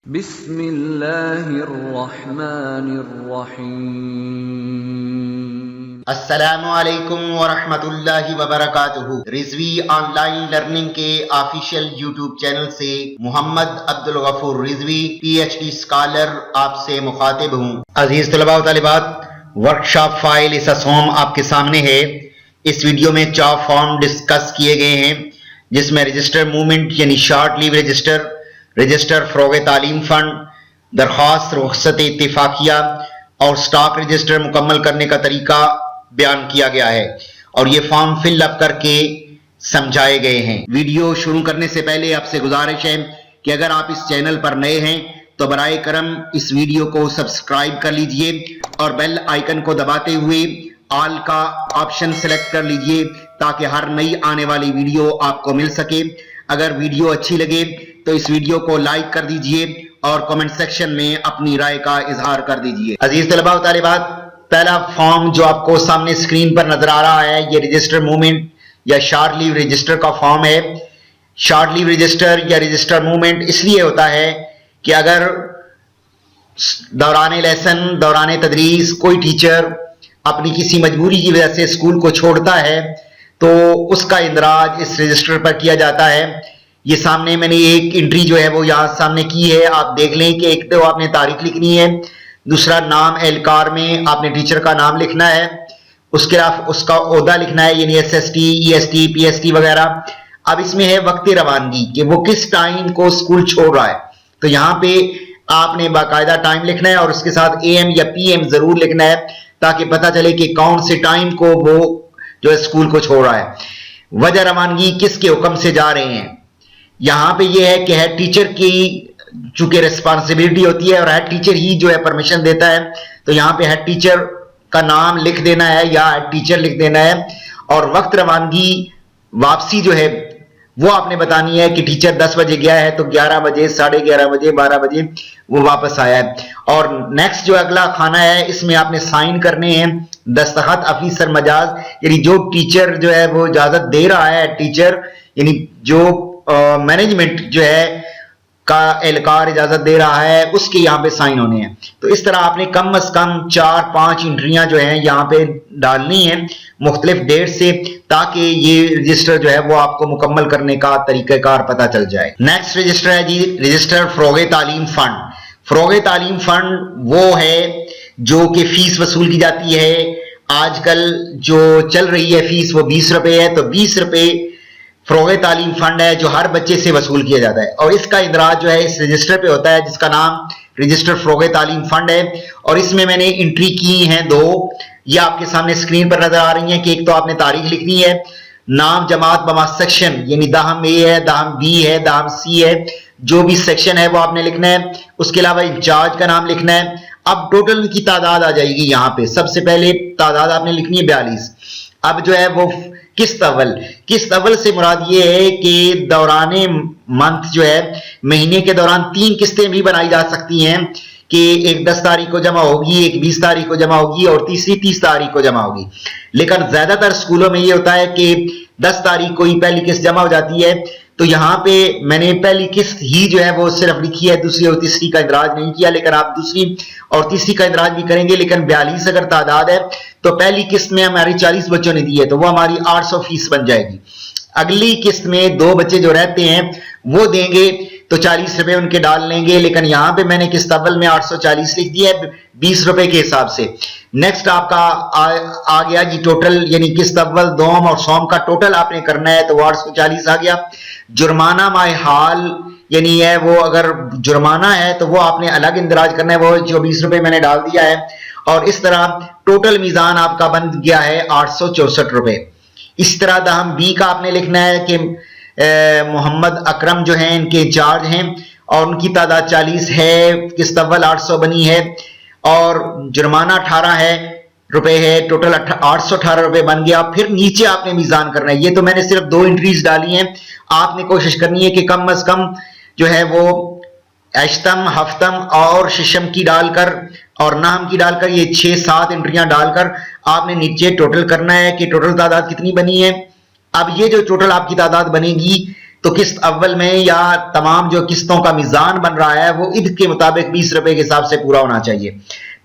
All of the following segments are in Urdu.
بسم اللہ الرحمن الرحیم۔ السلام علیکم ورحمۃ اللہ وبرکاتہ۔ رضوی آن لائن لرننگ کے آفیشیل یوٹیوب چینل سے محمد عبدالغفور رضوی PhD اسکالر آپ سے مخاطب ہوں۔ عزیز طلباء و طالبات، ورکشاپ فائل اس ہوم آپ کے سامنے ہے۔ اس ویڈیو میں 4 فارم ڈسکس کیے گئے ہیں، جس میں رجسٹر موومنٹ یعنی شارٹ لیو رجسٹر فروغ تعلیم فنڈ، درخواست رخصت اتفاقیہ اور سٹاک رجسٹر مکمل کرنے کا طریقہ بیان کیا گیا ہے، اور یہ فارم فل اپ کر کے سمجھائے گئے ہیں۔ ویڈیو شروع کرنے سے پہلے آپ سے گزارش ہے کہ اگر آپ اس چینل پر نئے ہیں تو برائے کرم اس ویڈیو کو سبسکرائب کر لیجئے اور بیل آئیکن کو دباتے ہوئے آل کا آپشن سلیکٹ کر لیجئے تاکہ ہر نئی آنے والی ویڈیو آپ کو مل سکے۔ اگر ویڈیو اچھی لگے تو اس ویڈیو کو لائک کر دیجئے اور کمنٹ سیکشن میں اپنی رائے کا اظہار کر دیجئے۔ عزیز طلباء و طالبات، پہلا فارم جو آپ کو سامنے اسکرین پر نظر آ رہا ہے، یہ رجسٹر موومنٹ یا شارٹ لیو رجسٹر کا فارم ہے۔ شارٹ لیو رجسٹر یا رجسٹر موومنٹ اس لیے ہوتا ہے کہ اگر دوران لیسن، دوران تدریس کوئی ٹیچر اپنی کسی مجبوری کی وجہ سے اسکول کو چھوڑتا ہے تو اس کا اندراج اس رجسٹر پر کیا جاتا ہے۔ یہ سامنے میں نے ایک انٹری جو ہے وہ یہاں سامنے کی ہے، آپ دیکھ لیں کہ ایک تو آپ نے تاریخ لکھنی ہے، دوسرا نام اہلکار میں آپ نے ٹیچر کا نام لکھنا ہے، اس کے علاوہ اس کا عہدہ لکھنا ہے، یعنی SST EST PST وغیرہ۔ اب اس میں ہے وقت روانگی کہ وہ کس ٹائم کو اسکول چھوڑ رہا ہے، تو یہاں پہ آپ نے باقاعدہ ٹائم لکھنا ہے اور اس کے ساتھ AM یا PM ضرور لکھنا ہے تاکہ پتہ چلے کہ کون سے ٹائم کو وہ جو ہے اسکول کو چھوڑ رہا ہے۔ وجہ روانگی کس کے حکم سے جا رہے ہیں، یہاں پہ یہ ہے کہ ہیڈ ٹیچر کی چونکہ ریسپانسبلٹی ہوتی ہے اور ہیڈ ٹیچر ہی جو ہے پرمیشن دیتا ہے، تو یہاں پہ ہیڈ ٹیچر کا نام لکھ دینا ہے یا ہیڈ ٹیچر لکھ دینا ہے۔ اور وقت روانگی واپسی جو ہے وہ آپ نے بتانی ہے کہ ٹیچر 10 بجے گیا ہے تو 11 بجے، 11:30 بجے، 12 بجے وہ واپس آیا ہے۔ اور نیکسٹ جو اگلا کھانا ہے، اس میں آپ نے سائن کرنے ہیں، دستخط افیسر مجاز، یعنی جو ٹیچر جو ہے وہ اجازت دے رہا ہے، ٹیچر یعنی جو مینجمنٹ جو ہے کا اہلکار اجازت دے رہا ہے، اس کے یہاں پہ سائن ہونے ہیں۔ تو اس طرح آپ نے کم از کم 4-5 انٹریاں جو ہیں یہاں پہ ڈالنی ہیں مختلف ڈیٹ سے، تاکہ یہ رجسٹر جو ہے وہ آپ کو مکمل کرنے کا طریقہ کار پتہ چل جائے۔ نیکسٹ رجسٹر ہے جی رجسٹر فروغ تعلیم فنڈ۔ فروغ تعلیم فنڈ وہ ہے جو کہ فیس وصول کی جاتی ہے۔ آج کل جو چل رہی ہے فیس وہ 20 روپے ہے، تو 20 روپے فروغ تعلیم فنڈ ہے جو ہر بچے سے وصول کیا جاتا ہے، اور اس کا اندراج جو ہے اس رجسٹر پہ ہوتا ہے جس کا نام رجسٹر فروغ تعلیم فنڈ ہے۔ اور اس میں نے انٹری کی ہیں 2، یہ آپ کے سامنے اسکرین پر نظر آ رہی ہیں کہ ایک تو آپ نے تاریخ لکھنی ہے، نام جماعت بما سیکشن یعنی دہم A ہے، دہم B ہے، دہم C ہے، جو بھی سیکشن ہے وہ آپ نے لکھنا ہے۔ اس کے علاوہ انچارج کا نام لکھنا ہے۔ اب ٹوٹل کی تعداد آ جائے گی یہاں پہ، سب سے پہلے تعداد آپ نے لکھنی ہے 42۔ اب جو ہے وہ قسط اول سے مراد یہ ہے کہ دوران منتھ جو ہے مہینے کے دوران 3 قسطیں بھی بنائی جا سکتی ہیں، کہ ایک 10 تاریخ کو جمع ہوگی، ایک 20 تاریخ کو جمع ہوگی اور تیسری 30 تاریخ کو جمع ہوگی۔ لیکن زیادہ تر اسکولوں میں یہ ہوتا ہے کہ 10 تاریخ کو ہی پہلی قسط جمع ہو جاتی ہے، تو یہاں پہ میں نے پہلی قسط ہی جو ہے وہ صرف لکھی ہے، دوسری اور تیسری کا اندراج نہیں کیا، لیکن آپ دوسری اور تیسری کا اندراج بھی کریں گے۔ لیکن 42 اگر تعداد ہے تو پہلی قسط میں ہماری 40 بچوں نے دی ہے تو وہ ہماری 800 فیس بن جائے گی۔ اگلی قسط میں 2 بچے جو رہتے ہیں وہ دیں گے تو 40 روپے ان کے ڈال لیں گے، لیکن یہاں پہ میں نے قسط اول میں 840 لکھ دیا ہے 20 روپے کے حساب سے۔ نیکسٹ آپ کا آ گیا جی ٹوٹل، یعنی قسط اول، دوم اور سوم کا ٹوٹل آپ نے کرنا ہے تو 840 آ گیا۔ جرمانہ ماہ حال یعنی ہے وہ اگر جرمانہ ہے تو وہ آپ نے الگ اندراج کرنا ہے، وہ جو 20 روپے میں نے ڈال دیا ہے۔ اور اس طرح ٹوٹل میزان آپ کا بن گیا ہے 864 روپے۔ اس طرح دہم B کا آپ نے لکھنا ہے کہ محمد اکرم جو ہیں ان کے انچارج ہیں اور ان کی تعداد 40 ہے، قسط اول 800 بنی ہے اور جرمانہ 18 روپے ہے، ٹوٹل 818 روپے بن گیا۔ پھر نیچے آپ نے میزان کرنا ہے، یہ تو میں نے صرف 2 انٹریز ڈالی ہیں، آپ نے کوشش کرنی ہے کہ کم از کم جو ہے وہ اشتم، ہفتم اور ششم کی ڈال کر اور نام کی ڈال کر یہ 6-7 انٹریاں ڈال کر آپ نے نیچے ٹوٹل کرنا ہے کہ ٹوٹل تعداد کتنی بنی ہے۔ اب یہ جو ٹوٹل آپ کی تعداد بنے گی تو قسط اول میں یا تمام جو قسطوں کا میزان بن رہا ہے وہ عید کے مطابق 20 روپے کے حساب سے پورا ہونا چاہیے.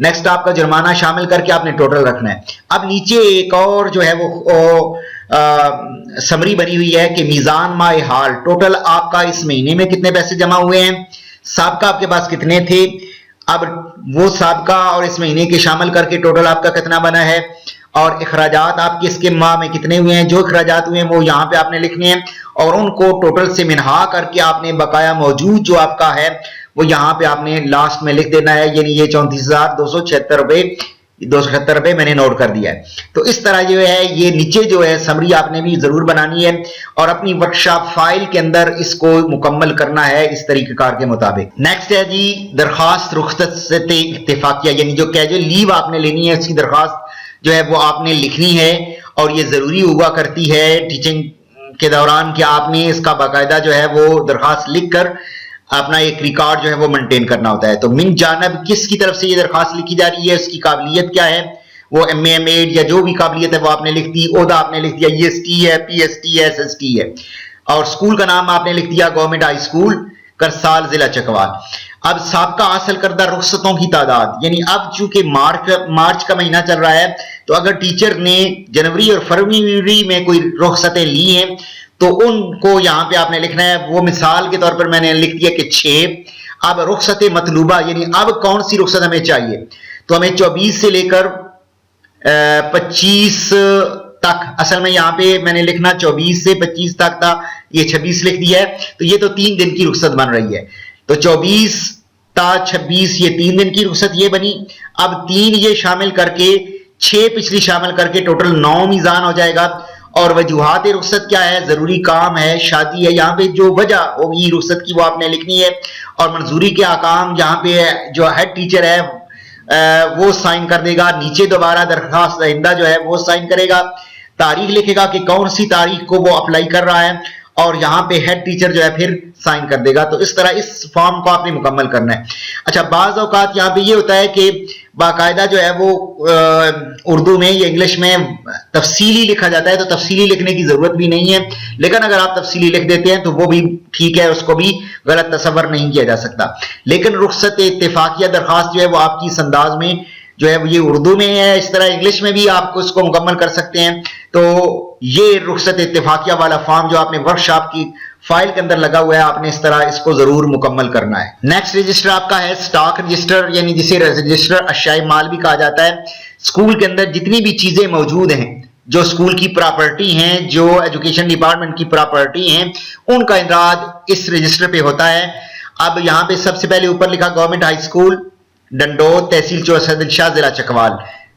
نیکسٹ آپ کا جرمانہ شامل کر کے آپ نے ٹوٹل رکھنا ہے. اب نیچے ایک اور جو ہے وہ سمری بنی ہوئی ہے کہ میزان ماہ حال، ٹوٹل آپ کا اس مہینے میں کتنے پیسے جمع ہوئے ہیں، سابقہ آپ کے پاس کتنے تھے، اب وہ سابقہ اور اس مہینے کے شامل کر کے ٹوٹل آپ کا کتنا بنا ہے، اور اخراجات آپ کے اس کے ماہ میں کتنے ہوئے ہیں. جو اخراجات ہوئے ہیں وہ یہاں پہ آپ نے لکھنے ہیں اور ان کو ٹوٹل سے منہا کر کے آپ نے بقایا موجود جو آپ کا ہے وہ یہاں پہ آپ نے لاسٹ میں لکھ دینا ہے. یعنی یہ 34,276 روپے میں نے نوٹ کر دیا ہے. تو اس طرح جو ہے یہ نیچے جو ہے سمری آپ نے بھی ضرور بنانی ہے اور اپنی ورکشاپ فائل کے اندر اس کو مکمل کرنا ہے اس طریقہ کار کے مطابق. نیکسٹ ہے جی درخواست رخصت اتفاقیہ، یعنی جو کیجول لیو آپ نے لینی ہے اس کی درخواست جو ہے وہ آپ نے لکھنی ہے اور یہ ضروری ہوا کرتی ہے ٹیچنگ کے دوران کہ آپ نے اس کا باقاعدہ جو ہے وہ درخواست لکھ کر اپنا ایک ریکارڈ جو ہے وہ مینٹین کرنا ہوتا ہے. تو من جانب کس کی طرف سے یہ درخواست لکھی جا رہی ہے، اس کی قابلیت کیا ہے، وہ ایم اے ایم ایڈ یا جو بھی قابلیت ہے وہ آپ نے لکھ دی. عہدہ آپ نے لکھ دیا ای ایس ٹی ہے، پی ایس ٹی ہے، ایس ایس ٹی ہے، اور اسکول کا نام آپ نے لکھ دیا گورنمنٹ ہائی اسکول کرسال ضلع چکوال. اب سابقہ حاصل کردہ رخصتوں کی تعداد، یعنی اب چونکہ مارچ کا مہینہ چل رہا ہے تو اگر ٹیچر نے جنوری اور فروری میں کوئی رخصتیں لی ہیں تو ان کو یہاں پہ آپ نے لکھنا ہے. وہ مثال کے طور پر میں نے لکھ دیا کہ 6. اب رخصت مطلوبہ، یعنی اب کون سی رخصت ہمیں چاہیے، تو ہمیں 24 سے لے کر 25 تک، اصل میں یہاں پہ میں نے لکھنا 24 سے 25 تک تھا، یہ 26 لکھ دیا ہے. تو یہ تو 3 دن کی رخصت بن رہی ہے. تو 24 تا 26 یہ 3 دن کی رخصت یہ بنی. اب 3 یہ شامل کر کے 6 پچھلی شامل کر کے ٹوٹل 9 میزان ہو جائے گا. اور وجوہات رخصت کیا ہے، ضروری کام ہے، شادی ہے، یہاں پہ جو وجہ ہوگی رخصت کی وہ آپ نے لکھنی ہے. اور منظوری کے احکام یہاں پہ جو ہیڈ ٹیچر ہے وہ سائن کر دے گا. نیچے دوبارہ درخواست دہندہ جو ہے وہ سائن کرے گا، تاریخ لکھے گا کہ کون سی تاریخ کو وہ اپلائی کر رہا ہے اور یہاں پہ ہیڈ ٹیچر جو ہے پھر سائن کر دے گا. تو اس طرح اس فارم کو آپ نے مکمل کرنا ہے. اچھا بعض اوقات یہاں پہ یہ ہوتا ہے کہ باقاعدہ جو ہے وہ اردو میں یا انگلش میں تفصیلی لکھا جاتا ہے، تو تفصیلی لکھنے کی ضرورت بھی نہیں ہے، لیکن اگر آپ تفصیلی لکھ دیتے ہیں تو وہ بھی ٹھیک ہے، اس کو بھی غلط تصور نہیں کیا جا سکتا. لیکن رخصت اتفاقیہ درخواست جو ہے وہ آپ کی اس انداز میں جو ہے یہ اردو میں ہے، اس طرح انگلش میں بھی آپ کو اس کو مکمل کر سکتے ہیں. تو یہ رخصت اتفاقیہ والا فارم جو آپ نے ورک شاپ کی فائل کے اندر لگا ہوا ہے آپ نے اس طرح اس کو ضرور مکمل کرنا ہے. نیکسٹ رجسٹر آپ کا ہے سٹاک رجسٹر، یعنی جسے رجسٹر اشیاء مال بھی کہا جاتا ہے. اسکول کے اندر جتنی بھی چیزیں موجود ہیں جو اسکول کی پراپرٹی ہیں، جو ایجوکیشن ڈپارٹمنٹ کی پراپرٹی ہیں، ان کا اندراج اس رجسٹر پہ ہوتا ہے. اب یہاں پہ سب سے پہلے اوپر لکھا گورنمنٹ ہائی اسکول ڈنڈوت، تحصیل چوسد شاہ، ضلع چکوال.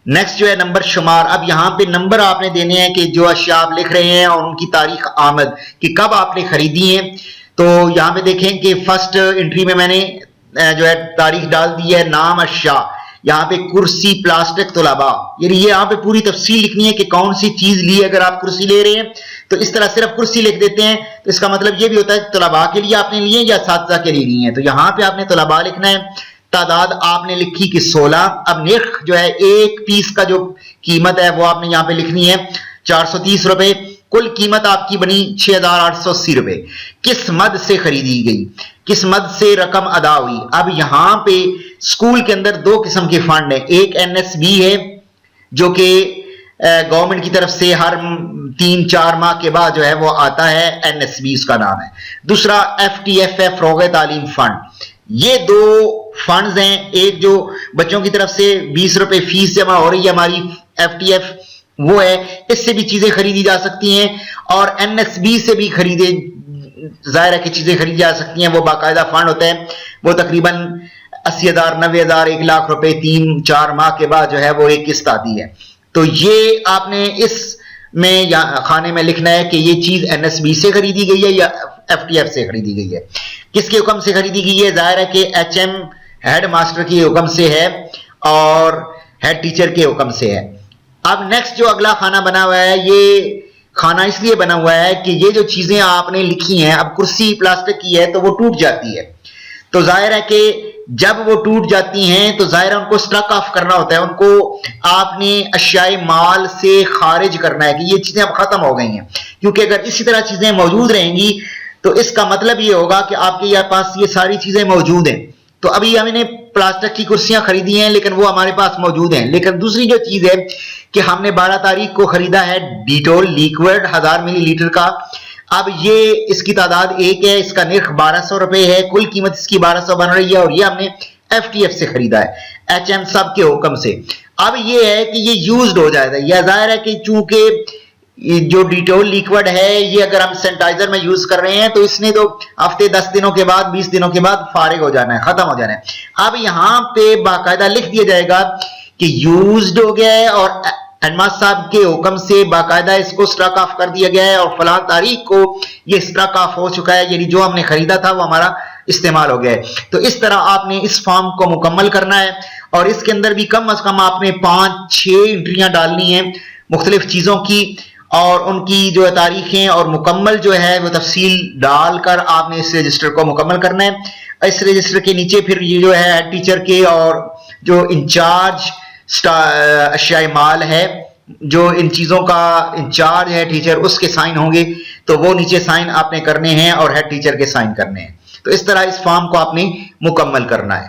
نیکسٹ جو ہے نمبر شمار. اب یہاں پہ نمبر آپ نے دینے ہیں کہ جو اشیاء آپ لکھ رہے ہیں اور ان کی تاریخ آمد کہ کب آپ نے خریدی ہیں. تو یہاں پہ دیکھیں کہ فرسٹ انٹری میں نے جو ہے تاریخ ڈال دی ہے، نام اشیاء، یہاں پہ کرسی پلاسٹک طلباء، یعنی یہ یہاں پہ پوری تفصیل لکھنی ہے کہ کون سی چیز لی. اگر آپ کرسی لے رہے ہیں تو اس طرح صرف کرسی لکھ دیتے ہیں تو اس کا مطلب یہ بھی ہوتا ہے کہ طلباء کے لیے آپ نے لیے یا اساتذہ کے لیے لیے ہیں. تو یہاں پہ آپ نے طلباء لکھنا ہے. تعداد آپ نے لکھی کہ 16. اب نرخ جو ہے ایک پیس کا جو قیمت ہے وہ آپ نے یہاں پہ لکھنی ہے 430 روپے. کل قیمت آپ کی بنی 6880 روپے. کس مد سے خریدی گئی، کس مد سے رقم ادا ہوئی. اب یہاں پہ اسکول کے اندر 2 قسم کے فنڈ ہیں. ایک این ایس بی ہے جو کہ گورنمنٹ کی طرف سے ہر 3-4 ماہ کے بعد جو ہے وہ آتا ہے، این ایس بی اس کا نام ہے. دوسرا ایف ٹی ایف ہے، فروغ تعلیم فنڈ. یہ 2 فنڈز ہیں. ایک جو بچوں کی طرف سے 20 روپے فیس جمع ہو رہی ہے ہماری ایف ٹی ایف، وہ ہے، اس سے بھی چیزیں خریدی جا سکتی ہیں. اور این ایس بی سے بھی خریدے ظاہر ہے کہ چیزیں خریدی جا سکتی ہیں. وہ باقاعدہ فنڈ ہوتا ہے، وہ تقریباً 80,000 90,000 1 لاکھ روپے 3-4 ماہ کے بعد جو ہے وہ ایک قسط آتی ہے. تو یہ آپ نے اس میں خانے میں لکھنا ہے کہ یہ چیز این ایس بی سے خریدی گئی ہے یا ایف ٹی ایف سے خریدی گئی ہے. کس کے حکم سے خریدی گئی ہے؟ ظاہر ہے کہ ایچ ایم ہیڈ ماسٹر کے حکم سے ہے اور ہیڈ ٹیچر کے حکم سے ہے. اب نیکسٹ جو اگلا خانہ بنا ہوا ہے، یہ خانہ اس لیے بنا ہوا ہے کہ یہ جو چیزیں آپ نے لکھی ہیں، اب کرسی پلاسٹک کی ہے تو وہ ٹوٹ جاتی ہے. تو ظاہر ہے کہ جب وہ ٹوٹ جاتی ہیں تو ظاہر ہے ان کو سٹرک آف کرنا ہوتا ہے، ان کو آپ نے اشیاء مال سے خارج کرنا ہے کہ یہ چیزیں اب ختم ہو گئی ہیں. کیونکہ اگر اسی طرح چیزیں موجود رہیں گی تو اس کا مطلب یہ ہوگا کہ آپ کے پاس یہ ساری چیزیں موجود ہیں. تو ابھی ہم نے پلاسٹک کی کرسیاں خریدی ہیں لیکن وہ ہمارے پاس موجود ہیں. لیکن دوسری جو چیز ہے کہ ہم نے 12 تاریخ کو خریدا ہے ڈیٹول لیکوڈ 1000 ملی لیٹر کا. اب یہ اس کی تعداد ایک ہے, اس کا نرخ 1200 روپے ہے, کل قیمت اس کی 1200 بن رہی ہے, اور یہ ہم نے FTF سے خریدا ہے, HM صاحب کے حکم سے. اب یہ ہے کہ یہ یوزڈ ہو جائے گا. یہ ظاہر ہے کہ چونکہ جو ڈیٹول لیکوڈ ہے یہ اگر ہم سینیٹائزر میں یوز کر رہے ہیں تو اس نے تو ہفتے 10 دنوں کے بعد 20 دنوں کے بعد فارغ ہو جانا ہے, ختم ہو جانا ہے. اب یہاں پہ باقاعدہ لکھ دیا جائے گا کہ یوزڈ ہو گیا ہے, اور ہیڈماسٹر صاحب کے حکم سے باقاعدہ اس کو اسٹرک آف کر دیا گیا ہے, اور فلاں تاریخ کو یہ اسٹرک آف ہو چکا ہے, یعنی جو ہم نے خریدا تھا وہ ہمارا استعمال ہو گیا ہے. تو اس طرح آپ نے اس فارم کو مکمل کرنا ہے, اور اس کے اندر بھی کم از کم آپ نے 5-6 انٹریاں ڈالنی ہیں مختلف چیزوں کی, اور ان کی جو تاریخیں اور مکمل جو ہے وہ تفصیل ڈال کر آپ نے اس رجسٹر کو مکمل کرنا ہے. اس رجسٹر کے نیچے پھر یہ جو ہے ہیڈ ٹیچر کے اور جو انچارج اشیاء مال ہے, جو ان چیزوں کا انچارج ہے ٹیچر, اس کے سائن ہوں گے, تو وہ نیچے سائن آپ نے کرنے ہیں اور ہیڈ ٹیچر کے سائن کرنے ہیں. تو اس طرح اس فارم کو آپ نے مکمل کرنا ہے.